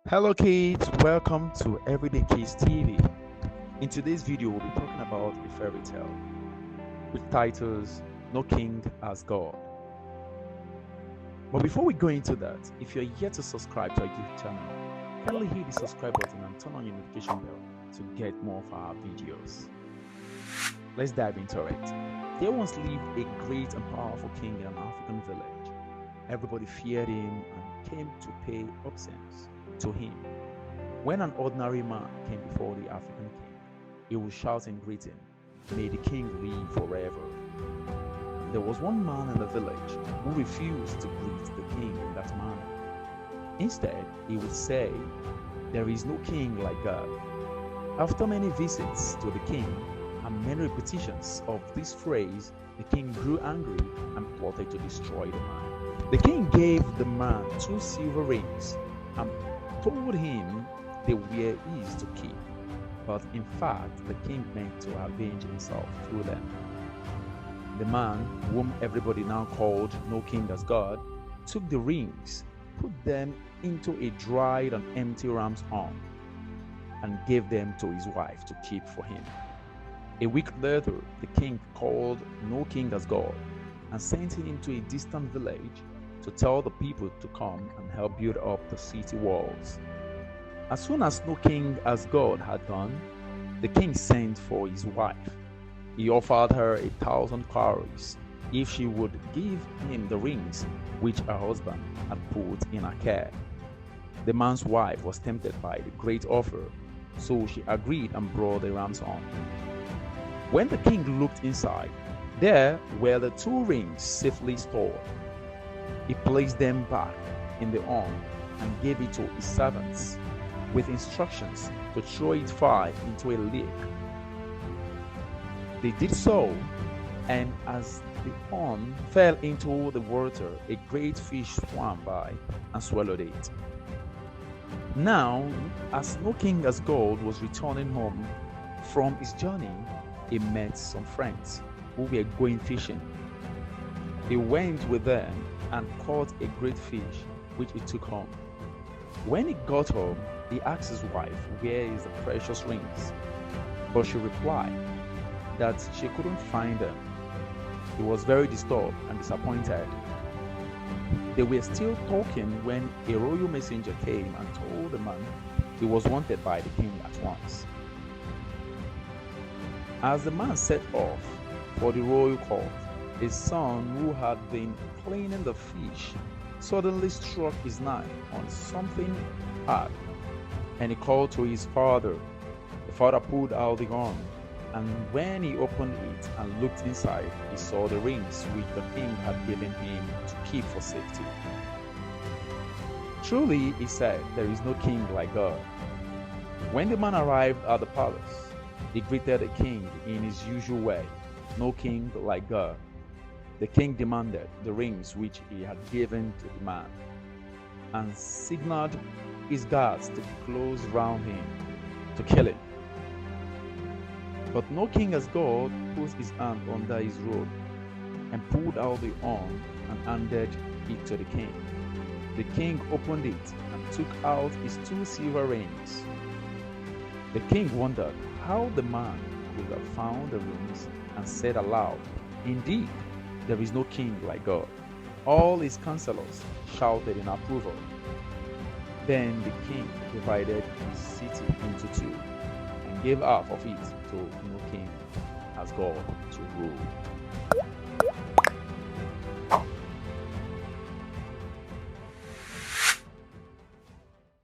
Hello kids, welcome to Everyday Kids TV. In today's video, we'll be talking about a fairy tale which titles No King as God. But before we go into that, if you're yet to subscribe to our YouTube channel, kindly hit the subscribe button and turn on your notification bell to get more of our videos. Let's dive into it. There once lived a great and powerful king in an African village. Everybody feared him and came to pay obeisance to him. When an ordinary man came before the African king, he would shout in greeting, "May the king live forever." There was one man in the village who refused to greet the king in that manner. Instead, he would say, "There is no king like God." After many visits to the king and many repetitions of this phrase, the king grew angry and plotted to destroy the man. The king gave the man 2 silver rings and told him they were his to keep, but in fact the king meant to avenge himself through them. The man, whom everybody now called No King as God, took the rings, put them into a dried and empty ram's horn, and gave them to his wife to keep for him. A week later, the king called No King as God and sent him into a distant village to tell the people to come and help build up the city walls. As soon as No King as God had gone, the king sent for his wife. He offered her 1,000 cowries if she would give him the rings which her husband had put in her care. The man's wife was tempted by the great offer, so she agreed and brought the ram's horn. When the king looked inside, there were the 2 rings safely stored. He placed them back in the horn and gave it to his servants, with instructions to throw it far into a lake. They did so, and as the horn fell into the water, a great fish swam by and swallowed it. Now, as No King as God was returning home from his journey, he met some friends who were going fishing. He went with them and caught a great fish, which he took home. When he got home, he asked his wife, "Where is the precious rings?" But she replied that she couldn't find them. He was very disturbed and disappointed. They were still talking when a royal messenger came and told the man he was wanted by the king at once. As the man set off for the royal court, his son, who had been cleaning the fish, suddenly struck his knife on something hard, and he called to his father. The father pulled out the horn, and when he opened it and looked inside, he saw the rings which the king had given him to keep for safety. "Truly," he said, "there is no king like God." When the man arrived at the palace, he greeted the king in his usual way, "No king like God." The king demanded the rings which he had given to the man, and signaled his guards to close round him to kill him. But No King as God put his hand under his robe and pulled out the horn and handed it to the king. The king opened it and took out his 2 silver rings. The king wondered how the man could have found the rings and said aloud, "Indeed, there is no king like God." All his counselors shouted in approval. Then the king divided his city into 2 and gave half of it to No King as God to rule.